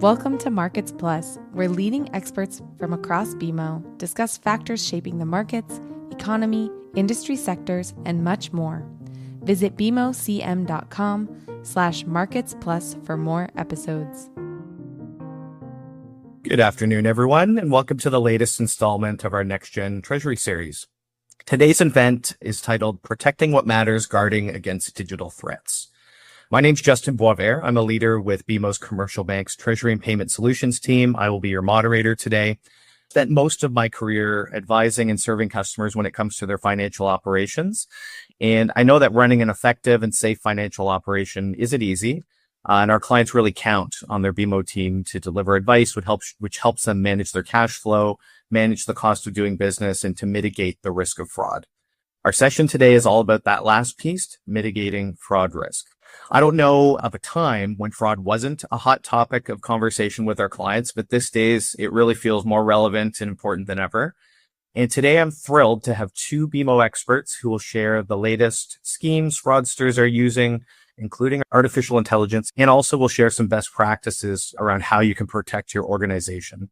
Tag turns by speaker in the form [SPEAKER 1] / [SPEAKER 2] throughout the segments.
[SPEAKER 1] Welcome to Markets Plus, where leading experts from across BMO discuss factors shaping the markets, economy, industry sectors, and much more. Visit bmocm.com/Markets Plus for more episodes.
[SPEAKER 2] Good afternoon, everyone, and welcome to the latest installment of our NextGen Treasury series. Today's event is titled Protecting What Matters, Guarding Against Digital Threats. My name's Justin Boisvert. I'm a leader with BMO's Commercial Bank's Treasury Payment Solutions team. I will be your moderator today. Spent most of my career advising and serving customers when it comes to their financial operations. And I know that running an effective and safe financial operation isn't easy. And our clients really count on their BMO team to deliver advice, which helps them manage their cash flow, manage the cost of doing business, and to mitigate the risk of fraud. Our session today is all about that last piece, mitigating fraud risk. I don't know of a time when fraud wasn't a hot topic of conversation with our clients, but these days it really feels more relevant and important than ever. And today I'm thrilled to have two BMO experts who will share the latest schemes fraudsters are using, including artificial intelligence, and also will share some best practices around how you can protect your organization.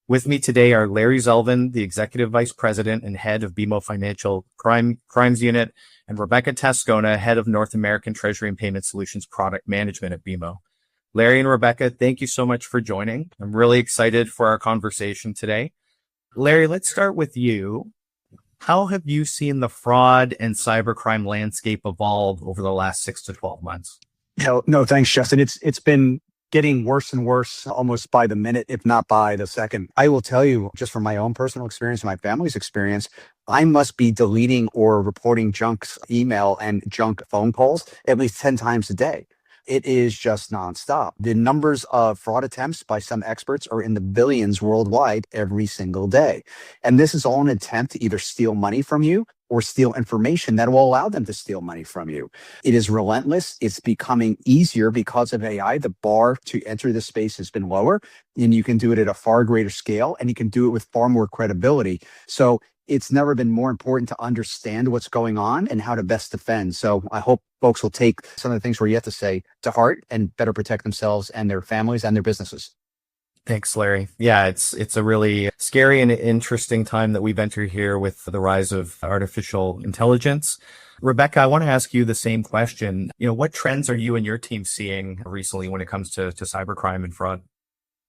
[SPEAKER 2] With me today are Larry Zelvin, the Executive Vice President and Head of BMO Financial Crimes Unit, and Rebecca Tascona, Head of North American Treasury and Payment Solutions Product Management at BMO. Larry and Rebecca, thank you so much for joining. I'm really excited for our conversation today. Larry, let's start with you. How have you seen the fraud and cybercrime landscape evolve over the last 6 to 12 months?
[SPEAKER 3] No, thanks, Justin. It's been getting worse and worse almost by the minute, if not by the second. I will tell you, just from my own personal experience and my family's experience, I must be deleting or reporting junk email and junk phone calls at least 10 times a day. It is just nonstop. The numbers of fraud attempts by some experts are in the billions worldwide every single day. And this is all an attempt to either steal money from you or steal information that will allow them to steal money from you. It is relentless. It's becoming easier because of AI. The bar to enter this space has been lower, and you can do it at a far greater scale, and you can do it with far more credibility. So it's never been more important to understand what's going on and how to best defend. So I hope folks will take some of the things we have to say to heart and better protect themselves and their families and their businesses.
[SPEAKER 2] Thanks, Larry. Yeah, it's a really scary and interesting time that we've entered here with the rise of artificial intelligence. Rebecca, I want to ask you the same question. What trends are you and your team seeing recently when it comes to cybercrime and fraud?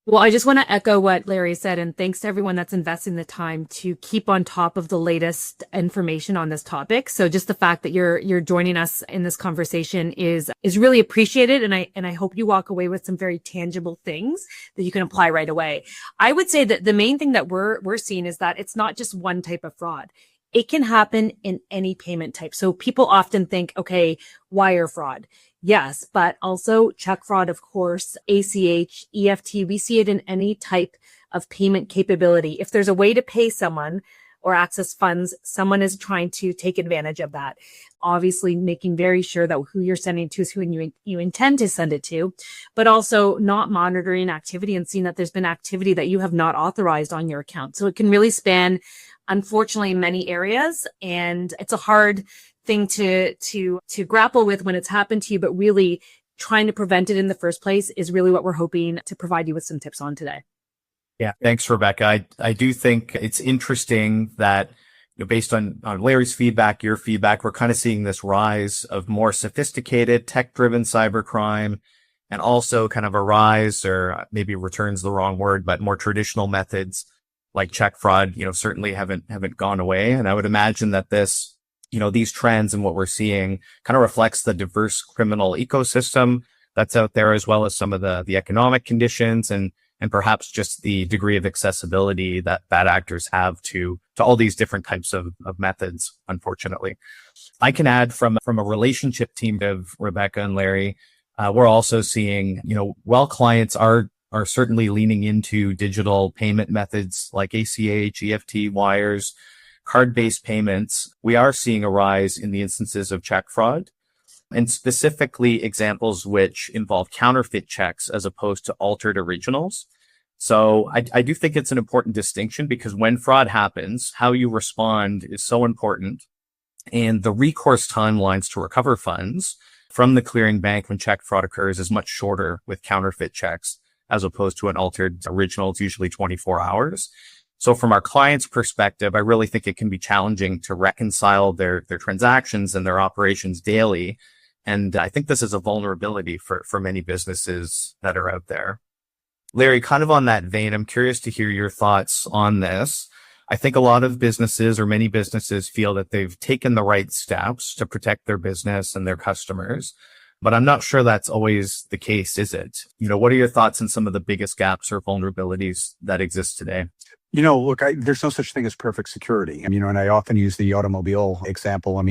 [SPEAKER 4] Well, I just want to echo what Larry said, and thanks to everyone that's investing the time to keep on top of the latest information on this topic. So just the fact that you're joining us in this conversation is really appreciated, and I hope you walk away with some very tangible things that you can apply right away. I would say that the main thing that we're seeing is that it's not just one type of fraud. It can happen in any payment type. So people often think, okay, wire fraud. Yes, but also check fraud, of course, ACH, EFT. We see it in any type of payment capability. If there's a way to pay someone or access funds, someone is trying to take advantage of that. Obviously, making very sure that who you're sending to is who you intend to send it to, but also not monitoring activity and seeing that there's been activity that you have not authorized on your account. So it can really span, unfortunately, many areas, and it's a hard thing to grapple with when it's happened to you, but really trying to prevent it in the first place is really what we're hoping to provide you with some tips on today.
[SPEAKER 2] Yeah, thanks, Rebecca. I do think it's interesting that based on Larry's feedback, your feedback, we're kind of seeing this rise of more sophisticated tech-driven cybercrime, and also kind of a rise, or maybe return's the wrong word, but more traditional methods like check fraud, certainly haven't gone away. And I would imagine that these trends and what we're seeing kind of reflects the diverse criminal ecosystem that's out there, as well as some of the economic conditions and perhaps just the degree of accessibility that bad actors have to all these different types of methods, unfortunately. I can add from a relationship team of Rebecca and Larry, we're also seeing, while clients are certainly leaning into digital payment methods like ACH, EFT, wires, card-based payments, we are seeing a rise in the instances of check fraud, and specifically examples which involve counterfeit checks as opposed to altered originals. So I do think it's an important distinction, because when fraud happens, how you respond is so important. And the recourse timelines to recover funds from the clearing bank when check fraud occurs is much shorter with counterfeit checks as opposed to an altered original. It's usually 24 hours. So from our client's perspective, I really think it can be challenging to reconcile their transactions and their operations daily. And I think this is a vulnerability for many businesses that are out there. Larry, kind of on that vein, I'm curious to hear your thoughts on this. I think a lot of businesses or many businesses feel that they've taken the right steps to protect their business and their customers, but I'm not sure that's always the case, is it? What are your thoughts on some of the biggest gaps or vulnerabilities that exist today?
[SPEAKER 3] Look, there's no such thing as perfect security. And I often use the automobile example.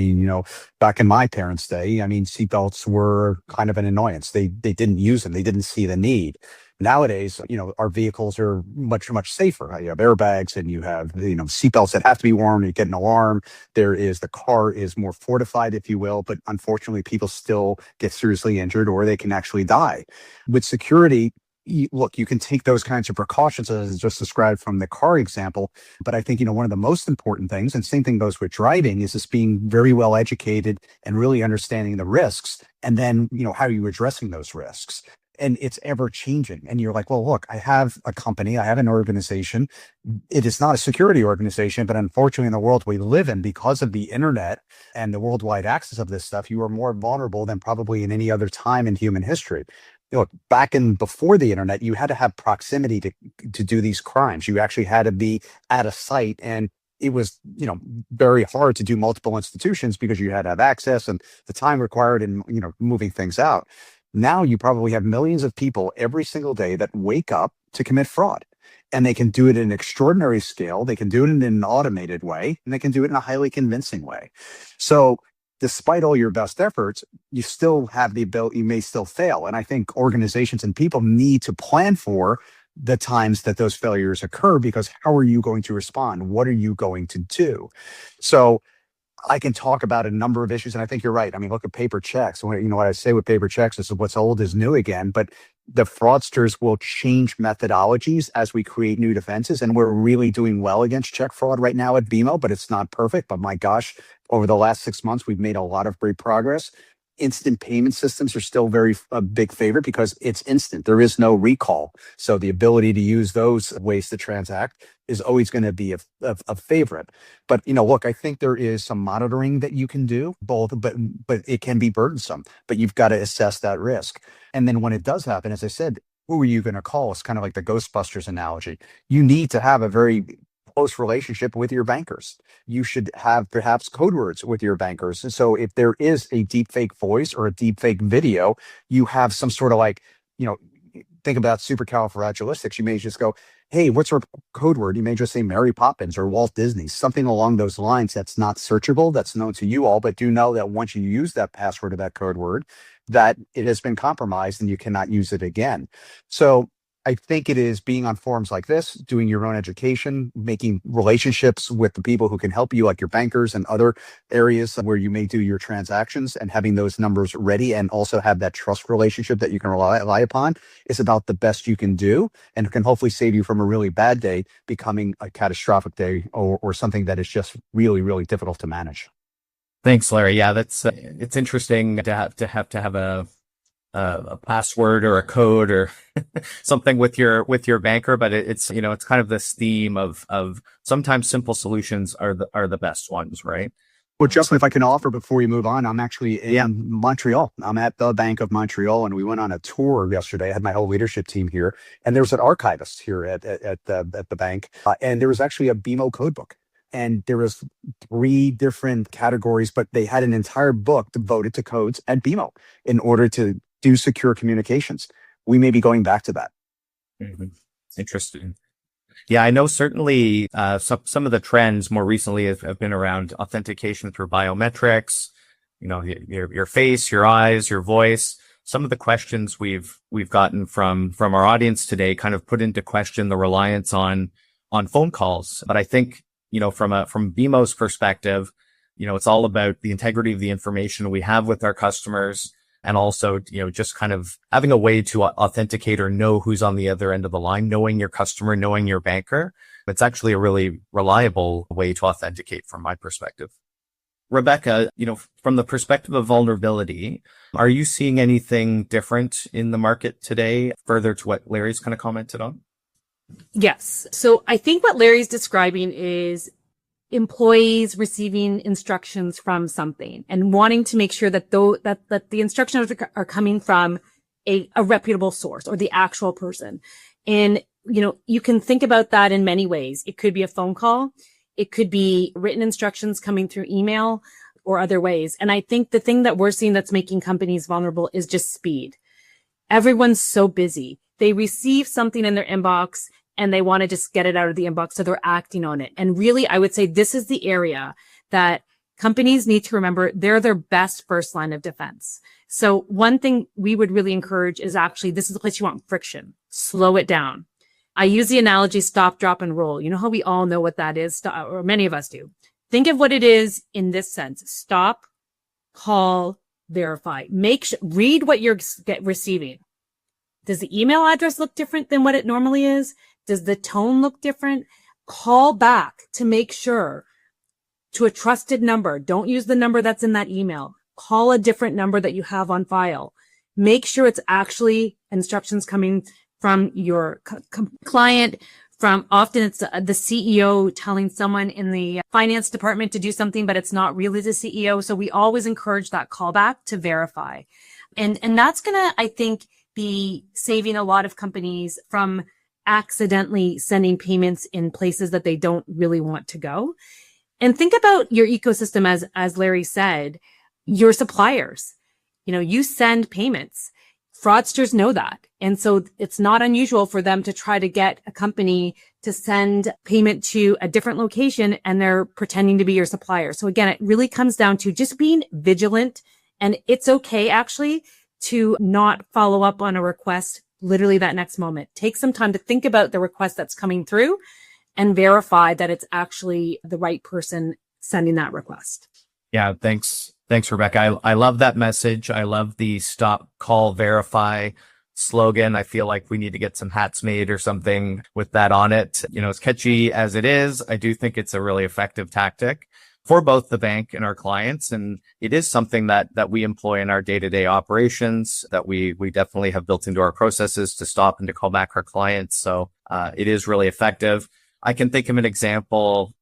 [SPEAKER 3] Back in my parents' day, seatbelts were kind of an annoyance. They didn't use them. They didn't see the need. Nowadays, our vehicles are much, much safer. You have airbags and you have, seatbelts that have to be worn. You get an alarm. The car is more fortified, if you will, but unfortunately people still get seriously injured or they can actually die. With security, you can take those kinds of precautions as just described from the car example. But I think, one of the most important things, and same thing goes with driving, is just being very well educated and really understanding the risks. And then, how are you addressing those risks? And it's ever changing. And you're like, well, look, I have a company, I have an organization. It is not a security organization, but unfortunately in the world we live in, because of the internet and the worldwide access of this stuff, you are more vulnerable than probably in any other time in human history. Look, back in before the internet, you had to have proximity to do these crimes. You actually had to be at a site, and it was, very hard to do multiple institutions because you had to have access and the time required in, moving things out. Now you probably have millions of people every single day that wake up to commit fraud, and they can do it in an extraordinary scale. They can do it in an automated way, and they can do it in a highly convincing way. So despite all your best efforts, you still have the ability, you may still fail. And I think organizations and people need to plan for the times that those failures occur, because how are you going to respond? What are you going to do? So I can talk about a number of issues, and I think you're right. Look at paper checks. What I say with paper checks is what's old is new again, but the fraudsters will change methodologies as we create new defenses. And we're really doing well against check fraud right now at BMO, but it's not perfect. But my gosh, over the last 6 months, we've made a lot of great progress. Instant payment systems are still a big favorite because it's instant. There is no recall. So the ability to use those ways to transact is always going to be a favorite. But, look, I think there is some monitoring that you can do both, but it can be burdensome, but you've got to assess that risk. And then when it does happen, as I said, who are you going to call? It's kind of like the Ghostbusters analogy. You need to have a very close relationship with your bankers. You should have perhaps code words with your bankers. And so if there is a deep fake voice or a deep fake video, you have some sort of think about supercalifragilistic. You may just go, hey, what's our code word? You may just say Mary Poppins or Walt Disney, something along those lines that's not searchable, that's known to you all, but do know that once you use that password or that code word, that it has been compromised and you cannot use it again. So I think it is being on forums like this, doing your own education, making relationships with the people who can help you, like your bankers and other areas where you may do your transactions, and having those numbers ready and also have that trust relationship that you can rely upon is about the best you can do, and can hopefully save you from a really bad day becoming a catastrophic day or something that is just really, really difficult to manage.
[SPEAKER 2] Thanks, Larry. Yeah, that's it's interesting to have a password or a code or something with your banker, but it's kind of this theme of sometimes simple solutions are the best ones, right?
[SPEAKER 3] Well, Justin, if I can offer before we move on, I'm actually in Montreal. I'm at the Bank of Montreal, and we went on a tour yesterday. I had my whole leadership team here, and there was an archivist here at the bank, and there was actually a BMO code book. And there was 3 different categories, but they had an entire book devoted to codes at BMO in order to do secure communications. We may be going back to that.
[SPEAKER 2] Mm-hmm. Interesting. Yeah, I know certainly some of the trends more recently have been around authentication through biometrics, your face, your eyes, your voice. Some of the questions we've gotten from our audience today kind of put into question the reliance on phone calls. But I think, from BMO's perspective, it's all about the integrity of the information we have with our customers, and also, just kind of having a way to authenticate or know who's on the other end of the line, knowing your customer, knowing your banker. It's actually a really reliable way to authenticate from my perspective. Rebecca, from the perspective of vulnerability, are you seeing anything different in the market today, further to what Larry's kind of commented on?
[SPEAKER 4] Yes. So I think what Larry's describing is employees receiving instructions from something and wanting to make sure that that the instructions are coming from a reputable source or the actual person. And, you can think about that in many ways. It could be a phone call. It could be written instructions coming through email or other ways. And I think the thing that we're seeing that's making companies vulnerable is just speed. Everyone's so busy. They receive something in their inbox and they want to just get it out of the inbox, so they're acting on it. And really, I would say this is the area that companies need to remember they're their best first line of defense. So one thing we would really encourage is actually, this is the place you want friction. Slow it down. I use the analogy stop, drop, and roll. You know how we all know what that is, or many of us do. Think of what it is in this sense. Stop, call, verify. Read what you're receiving. Does the email address look different than what it normally is? Does the tone look different? Call back to make sure, to a trusted number. Don't use the number that's in that email. Call a different number that you have on file. Make sure it's actually instructions coming from your client. Often it's the CEO telling someone in the finance department to do something, but it's not really the CEO. So we always encourage that callback to verify. And that's going to, I think, be saving a lot of companies from accidentally sending payments in places that they don't really want to go. And think about your ecosystem, as Larry said, your suppliers. You send payments. Fraudsters know that. And so it's not unusual for them to try to get a company to send payment to a different location and they're pretending to be your supplier. So again, it really comes down to just being vigilant. And it's okay actually to not follow up on a request literally that next moment. Take some time to think about the request that's coming through and verify that it's actually the right person sending that request.
[SPEAKER 2] Yeah, thanks. Thanks, Rebecca. I love that message. I love the stop, call, verify slogan. I feel like we need to get some hats made or something with that on it. As catchy as it is, I do think it's a really effective tactic for both the bank and our clients. And it is something that we employ in our day-to-day operations, that we definitely have built into our processes to stop and to call back our clients. So it is really effective. I can think of an example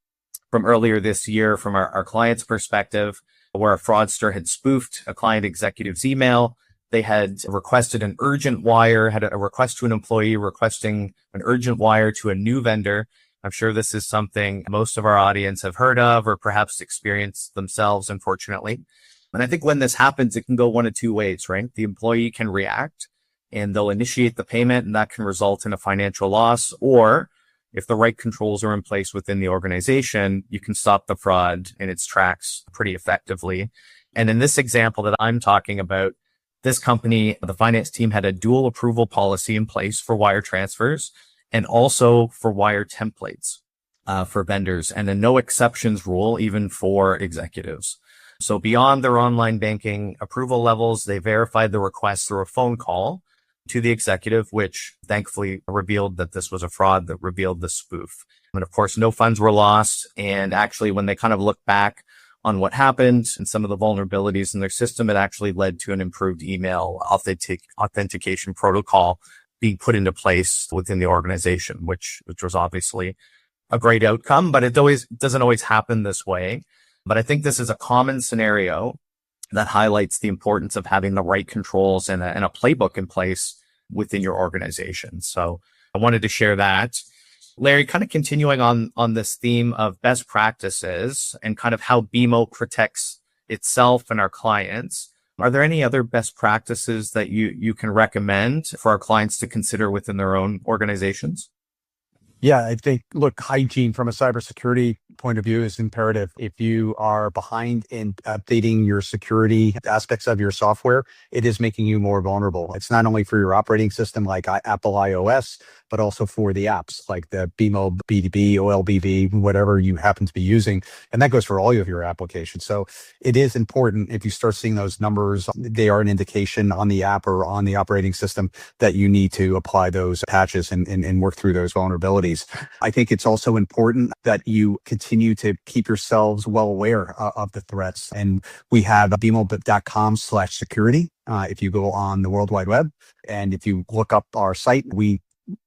[SPEAKER 2] from earlier this year from our client's perspective, where a fraudster had spoofed a client executive's email. They had requested an urgent wire, had a request to an employee requesting an urgent wire to a new vendor. I'm sure this is something most of our audience have heard of or perhaps experienced themselves, unfortunately. And I think when this happens, it can go one of two ways, right? The employee can react and they'll initiate the payment, and that can result in a financial loss. Or if the right controls are in place within the organization, you can stop the fraud in its tracks pretty effectively. And in this example that I'm talking about, this company, the finance team had a dual approval policy in place for wire transfers and also for wire templates for vendors, and a no exceptions rule even for executives. So beyond their online banking approval levels, they verified the request through a phone call to the executive, which thankfully revealed that this was a fraud that revealed the spoof. And of course, no funds were lost. And actually, when they kind of look back on what happened and some of the vulnerabilities in their system, it actually led to an improved email authentication protocol being put into place within the organization, which was obviously a great outcome, but it doesn't always happen this way. But I think this is a common scenario that highlights the importance of having the right controls and a playbook in place within your organization. So I wanted to share that. Larry, kind of continuing on this theme of best practices and kind of how BMO protects itself and our clients, are there any other best practices that you can recommend for our clients to consider within their own organizations?
[SPEAKER 3] Yeah, I think, look, hygiene from a cybersecurity point of view is imperative. If you are behind in updating your security aspects of your software, it is making you more vulnerable. It's not only for your operating system like Apple iOS, but also for the apps like the BMO BDB, OLBV, whatever you happen to be using. And that goes for all of your applications. So it is important, if you start seeing those numbers, they are an indication on the app or on the operating system that you need to apply those patches and work through those vulnerabilities. I think it's also important that you continue continue to keep yourselves well aware of the threats. And we have bmo.com/security. If you go on the World Wide Web and if you look up our site, we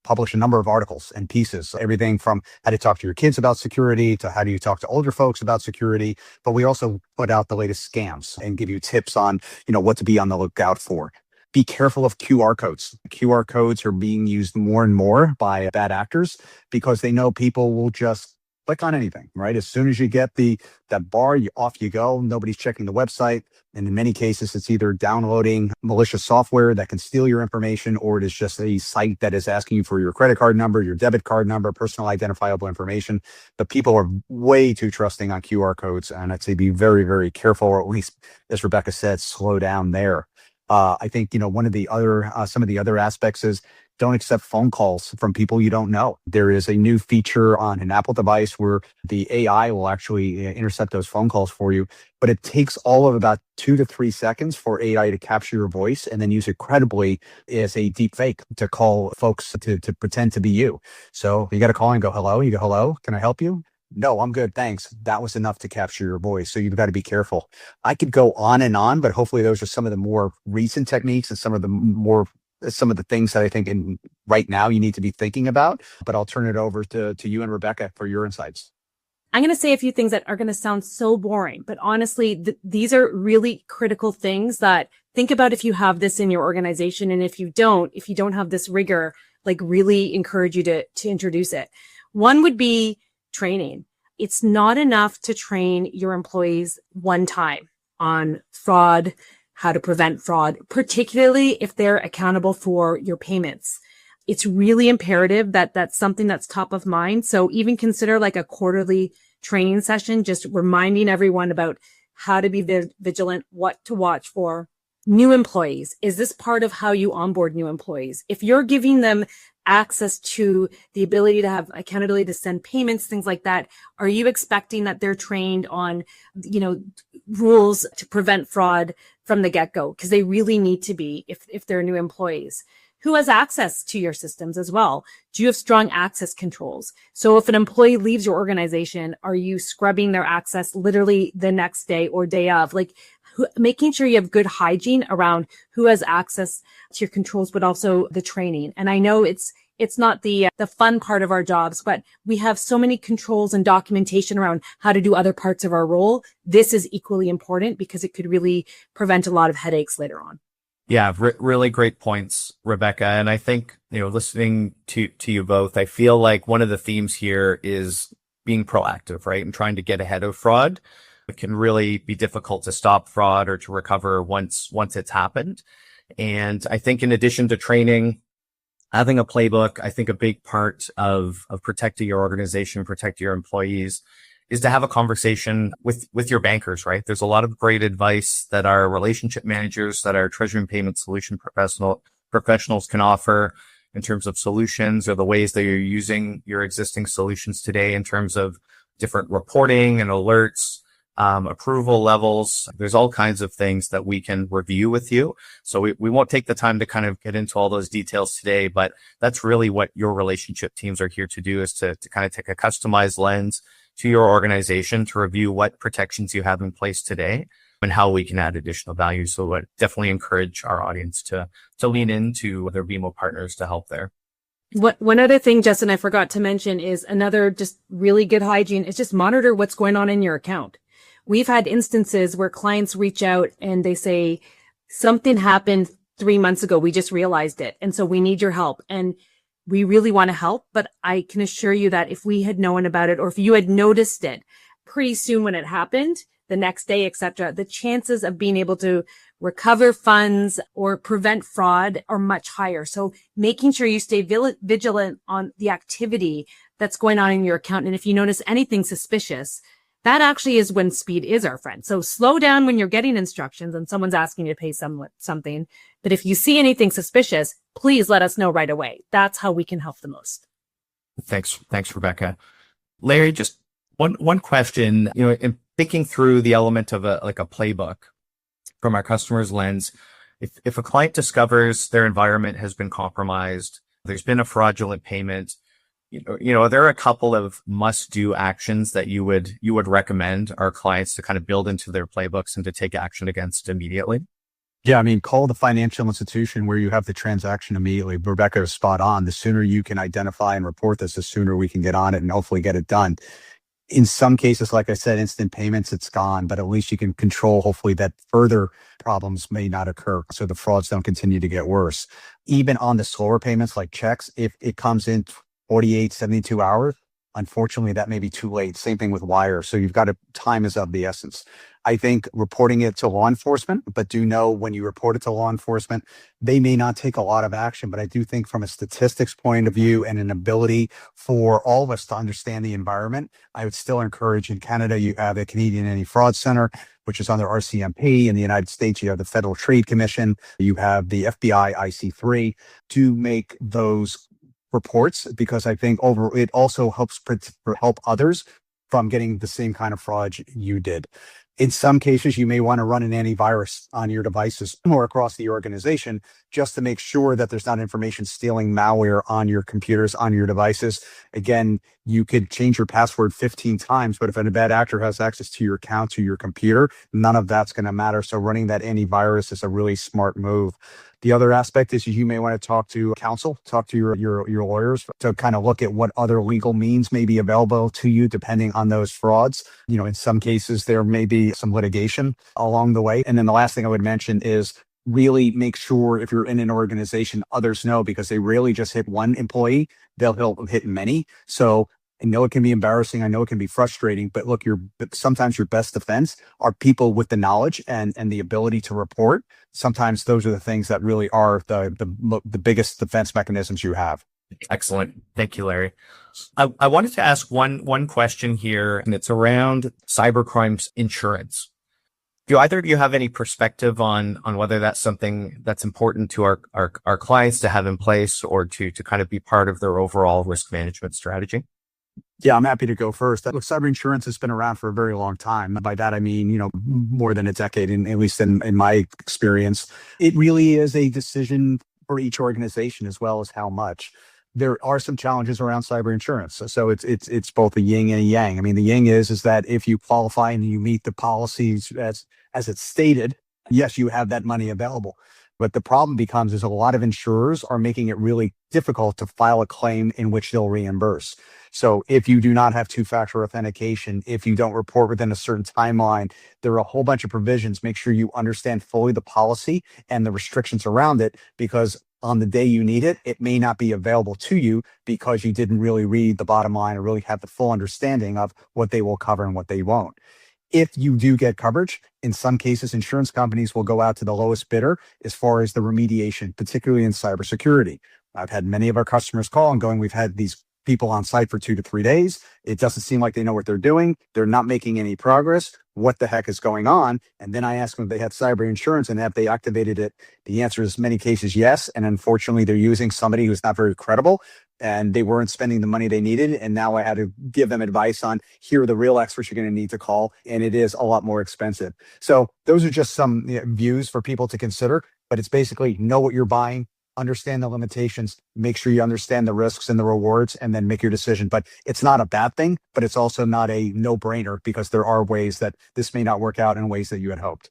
[SPEAKER 3] publish a number of articles and pieces, everything from how to talk to your kids about security to how do you talk to older folks about security. But we also put out the latest scams and give you tips on, what to be on the lookout for. Be careful of QR codes. QR codes are being used more and more by bad actors because they know people will just click on anything, right? As soon as you get that bar, off you go. Nobody's checking the website. And in many cases, it's either downloading malicious software that can steal your information, or it is just a site that is asking you for your credit card number, your debit card number, personal identifiable information. But people are way too trusting on QR codes. And I'd say be very, very careful, or at least, as Rebecca said, slow down there. I think, one of the other, some of the other aspects is don't accept phone calls from people you don't know. There is a new feature on an Apple device where the AI will actually intercept those phone calls for you, but it takes all of about 2 to 3 seconds for AI to capture your voice and then use it credibly as a deep fake to call folks to pretend to be you. So you got to call and go, hello, you go, hello, can I help you? No, I'm good, thanks. That was enough to capture your voice. So you've got to be careful. I could go on and on, but hopefully those are some of the more recent techniques and some of the things that I think right now you need to be thinking about. But I'll turn it over to you and Rebecca for your insights.
[SPEAKER 4] I'm going to say a few things that are going to sound so boring, but honestly, these are really critical things that think about if you have this in your organization. And if you don't have this rigor, really encourage you to introduce it. One would be training. It's not enough to train your employees one time on fraud, how to prevent fraud, particularly if they're accountable for your payments. It's really imperative that that's something that's top of mind. So even consider a quarterly training session, just reminding everyone about how to be vigilant, what to watch for. New employees. Is this part of how you onboard new employees? If you're giving them access to the ability to have accountability to send payments, things like that, are you expecting that they're trained on, rules to prevent fraud from the get-go? Because they really need to be if they're new employees. Who has access to your systems as well? Do you have strong access controls? So if an employee leaves your organization, are you scrubbing their access literally the next day or day of? Making sure you have good hygiene around who has access to your controls, but also the training. And I know it's not the fun part of our jobs, but we have so many controls and documentation around how to do other parts of our role. This is equally important because it could really prevent a lot of headaches later on.
[SPEAKER 2] Yeah, really great points, Rebecca. And I think, listening to you both, I feel like one of the themes here is being proactive, right? And trying to get ahead of fraud. It can really be difficult to stop fraud or to recover once it's happened. And I think in addition to training, having a playbook, I think a big part of protecting your organization, protecting your employees is to have a conversation with your bankers, right? There's a lot of great advice that our relationship managers, that our Treasury and Payment Solution professionals can offer in terms of solutions or the ways that you're using your existing solutions today in terms of different reporting and alerts, approval levels. There's all kinds of things that we can review with you. So we won't take the time to kind of get into all those details today, but that's really what your relationship teams are here to do, is to kind of take a customized lens to your organization to review what protections you have in place today and how we can add additional value. So I definitely encourage our audience to lean into their BMO partners to help there.
[SPEAKER 4] One other thing, Justin, I forgot to mention is another just really good hygiene is just monitor what's going on in your account. We've had instances where clients reach out and they say, something happened 3 months ago. We just realized it. And so we need your help. And we really want to help. But I can assure you that if we had known about it, or if you had noticed it pretty soon when it happened, the next day, etc., the chances of being able to recover funds or prevent fraud are much higher. So making sure you stay vigilant on the activity that's going on in your account. And if you notice anything suspicious, that actually is when speed is our friend. So slow down when you're getting instructions and someone's asking you to pay something. But if you see anything suspicious, please let us know right away. That's how we can help the most. Thanks,
[SPEAKER 2] Rebecca. Larry, just one question, in thinking through the element of a playbook from our customer's lens, if a client discovers their environment has been compromised, there's been a fraudulent payment, Are there a couple of must-do actions that you would recommend our clients to kind of build into their playbooks and to take action against immediately?
[SPEAKER 3] Yeah, I mean, call the financial institution where you have the transaction immediately. Rebecca is spot on. The sooner you can identify and report this, the sooner we can get on it and hopefully get it done. In some cases, like I said, instant payments, it's gone, but at least you can control, hopefully, that further problems may not occur so the frauds don't continue to get worse. Even on the slower payments like checks, if it comes in 48, 72 hours, unfortunately, that may be too late. Same thing with wire. So you've got to, time is of the essence. I think reporting it to law enforcement, but do know when you report it to law enforcement, they may not take a lot of action. But I do think from a statistics point of view and an ability for all of us to understand the environment, I would still encourage. In Canada, you have the Canadian Anti-Fraud Center, which is under RCMP. In the United States, you have the Federal Trade Commission. You have the FBI IC3 to make those reports, because I think it also helps help others from getting the same kind of fraud you did. In some cases, you may want to run an antivirus on your devices or across the organization just to make sure that there's not information stealing malware on your computers, on your devices. Again, you could change your password 15 times, but if a bad actor has access to your account, to your computer, none of that's going to matter. So running that antivirus is a really smart move. The other aspect is you may want to talk to counsel, talk to your lawyers to kind of look at what other legal means may be available to you depending on those frauds. In some cases, there may be some litigation along the way. And then the last thing I would mention is really make sure if you're in an organization, others know, because they rarely just hit one employee, they'll hit many. So I know it can be embarrassing. I know it can be frustrating, but look, sometimes your best defense are people with the knowledge and the ability to report. Sometimes those are the things that really are the biggest defense mechanisms you have.
[SPEAKER 2] Excellent. Thank you, Larry. I wanted to ask one question here, and it's around cybercrime insurance. Do either of you have any perspective on whether that's something that's important to our clients to have in place or to kind of be part of their overall risk management strategy?
[SPEAKER 3] Yeah, I'm happy to go first. Look, cyber insurance has been around for a very long time. By that, I mean, more than a decade, at least in my experience. It really is a decision for each organization as well as how much. There are some challenges around cyber insurance. So it's both a yin and a yang. I mean, the yin is that if you qualify and you meet the policies as it's stated, yes, you have that money available. But the problem becomes is a lot of insurers are making it really difficult to file a claim in which they'll reimburse. So if you do not have two-factor authentication, if you don't report within a certain timeline, there are a whole bunch of provisions. Make sure you understand fully the policy and the restrictions around it, because on the day you need it, it may not be available to you because you didn't really read the bottom line or really have the full understanding of what they will cover and what they won't. If you do get coverage, in some cases, insurance companies will go out to the lowest bidder as far as the remediation, particularly in cybersecurity. I've had many of our customers call and going, we've had these people on site for 2 to 3 days. It doesn't seem like they know what they're doing. They're not making any progress. What the heck is going on? And then I ask them if they have cyber insurance and have they activated it. The answer is many cases yes. And unfortunately, they're using somebody who's not very credible and they weren't spending the money they needed. And now I had to give them advice on here are the real experts you're going to need to call. And it is a lot more expensive. So those are just some views for people to consider, but it's basically know what you're buying, understand the limitations, make sure you understand the risks and the rewards, and then make your decision. But it's not a bad thing, but it's also not a no-brainer because there are ways that this may not work out in ways that you had hoped.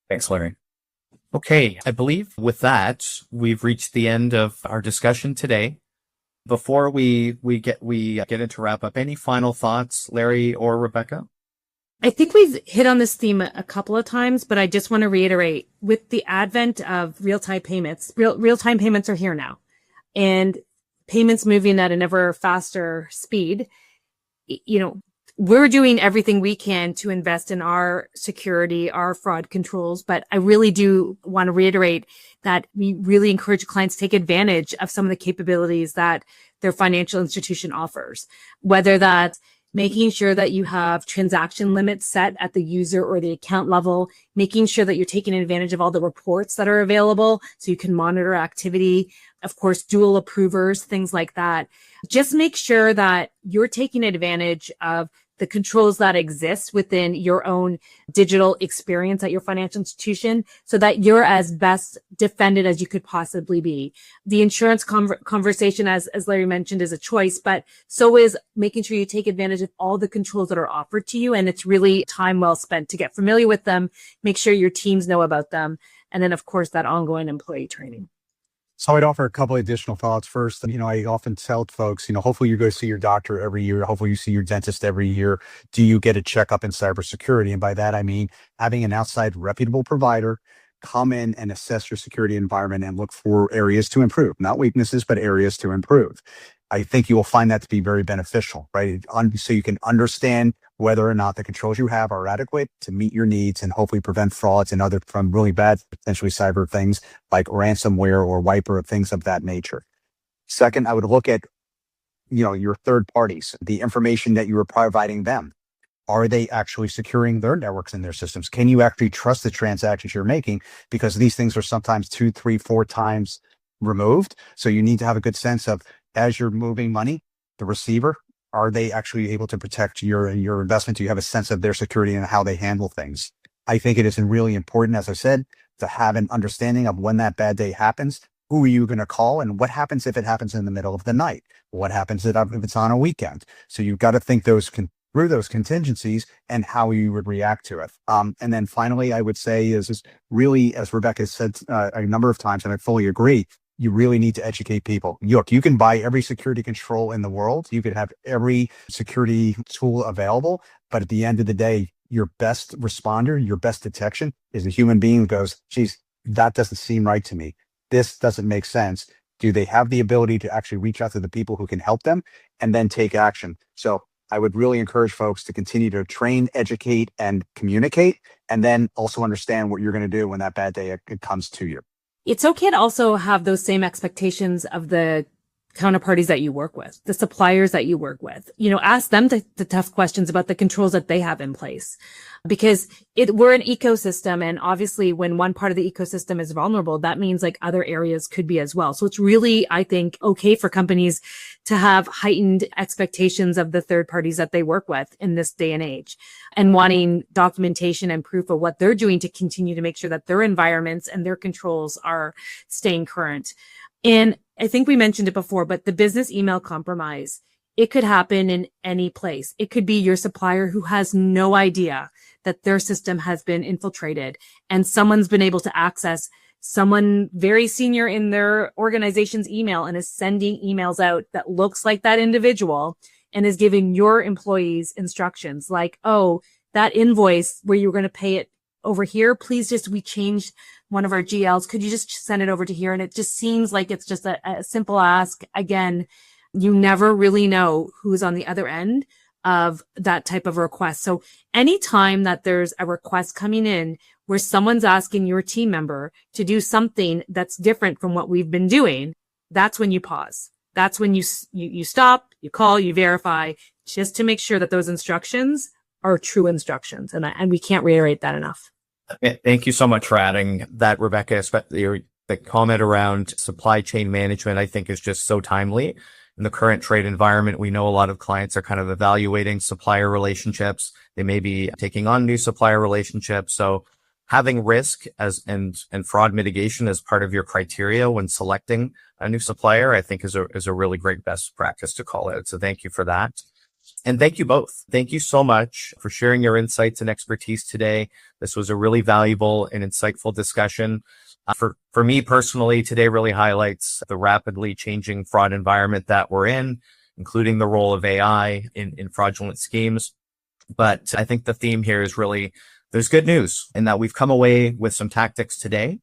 [SPEAKER 2] Thanks, Larry. Okay, I believe with that, we've reached the end of our discussion today. Before we get into wrap up, any final thoughts, Larry or Rebecca?
[SPEAKER 4] I think we've hit on this theme a couple of times, but I just want to reiterate, with the advent of real-time payments, real-time payments are here now, and payments moving at an ever faster speed. We're doing everything we can to invest in our security, our fraud controls, but I really do want to reiterate that we really encourage clients to take advantage of some of the capabilities that their financial institution offers, whether that's making sure that you have transaction limits set at the user or the account level, making sure that you're taking advantage of all the reports that are available so you can monitor activity, of course, dual approvers, things like that. Just make sure that you're taking advantage of the controls that exist within your own digital experience at your financial institution so that you're as best defended as you could possibly be. The insurance conversation, as Larry mentioned, is a choice, but so is making sure you take advantage of all the controls that are offered to you. And it's really time well spent to get familiar with them, make sure your teams know about them. And then, of course, that ongoing employee training.
[SPEAKER 3] So I'd offer a couple of additional thoughts. First, I often tell folks, hopefully you go see your doctor every year. Hopefully you see your dentist every year. Do you get a checkup in cybersecurity? And by that, I mean having an outside reputable provider come in and assess your security environment and look for areas to improve, not weaknesses, but areas to improve. I think you will find that to be very beneficial, right? So you can understand whether or not the controls you have are adequate to meet your needs and hopefully prevent frauds and other from really bad, potentially cyber things like ransomware or wiper, things of that nature. Second, I would look at, your third parties, the information that you are providing them. Are they actually securing their networks and their systems? Can you actually trust the transactions you're making? Because these things are sometimes 2, 3, 4 times removed. So you need to have a good sense of, as you're moving money, the receiver, are they actually able to protect your investment? Do you have a sense of their security and how they handle things? I think it is really important, as I said, to have an understanding of when that bad day happens. Who are you going to call? And what happens if it happens in the middle of the night? What happens if it's on a weekend? So you've got to think through those contingencies and how you would react to it. And then finally, I would say is really, as Rebecca said a number of times, and I fully agree, you really need to educate people. Look, you can buy every security control in the world. You could have every security tool available. But at the end of the day, your best responder, your best detection is a human being who goes, geez, that doesn't seem right to me. This doesn't make sense. Do they have the ability to actually reach out to the people who can help them and then take action? So I would really encourage folks to continue to train, educate, and communicate, and then also understand what you're going to do when that bad day comes to you.
[SPEAKER 4] It's okay to also have those same expectations of the counterparties that you work with, the suppliers that you work with. Ask them the tough questions about the controls that they have in place, because we're an ecosystem. And obviously when one part of the ecosystem is vulnerable, that means like other areas could be as well. So it's really, I think, okay for companies to have heightened expectations of the third parties that they work with in this day and age, and wanting documentation and proof of what they're doing to continue to make sure that their environments and their controls are staying current. And I think we mentioned it before, but the business email compromise, it could happen in any place. It could be your supplier who has no idea that their system has been infiltrated and someone's been able to access someone very senior in their organization's email and is sending emails out that looks like that individual and is giving your employees instructions like, oh, that invoice where you were going to pay it over here, we changed one of our GLs. Could you just send it over to here? And it just seems like it's just a simple ask. Again, you never really know who's on the other end of that type of request. So anytime that there's a request coming in where someone's asking your team member to do something that's different from what we've been doing, that's when you pause. That's when you stop, you call, you verify, just to make sure that those instructions are true instructions. And we can't reiterate that enough.
[SPEAKER 2] Thank you so much for adding that, Rebecca. Especially the comment around supply chain management, I think, is just so timely. In the current trade environment, we know a lot of clients are kind of evaluating supplier relationships. They may be taking on new supplier relationships. So having risk and fraud mitigation as part of your criteria when selecting a new supplier, I think is a really great best practice to call out. So thank you for that. And thank you both. Thank you so much for sharing your insights and expertise today. This was a really valuable and insightful discussion. For me personally, today really highlights the rapidly changing fraud environment that we're in, including the role of AI in fraudulent schemes. But I think the theme here is really, there's good news in that we've come away with some tactics today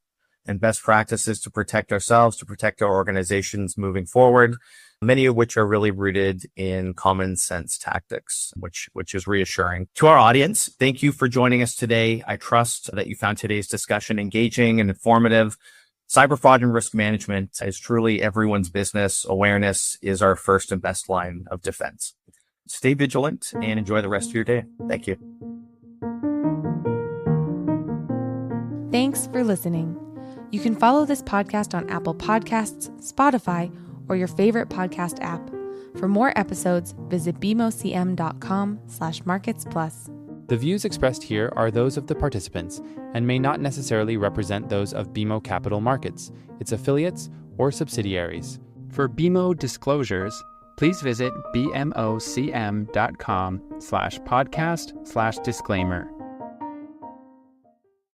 [SPEAKER 2] and best practices to protect ourselves, to protect our organizations moving forward, many of which are really rooted in common sense tactics, which is reassuring. To our audience, thank you for joining us today. I trust that you found today's discussion engaging and informative. Cyber fraud and risk management is truly everyone's business. Awareness is our first and best line of defense. Stay vigilant and enjoy the rest of your day. Thank you.
[SPEAKER 1] Thanks for listening. You can follow this podcast on Apple Podcasts, Spotify, or your favorite podcast app. For more episodes, visit bmocm.com/marketsplus.
[SPEAKER 5] The views expressed here are those of the participants and may not necessarily represent those of BMO Capital Markets, its affiliates, or subsidiaries.
[SPEAKER 6] For BMO disclosures, please visit bmocm.com/podcast/disclaimer.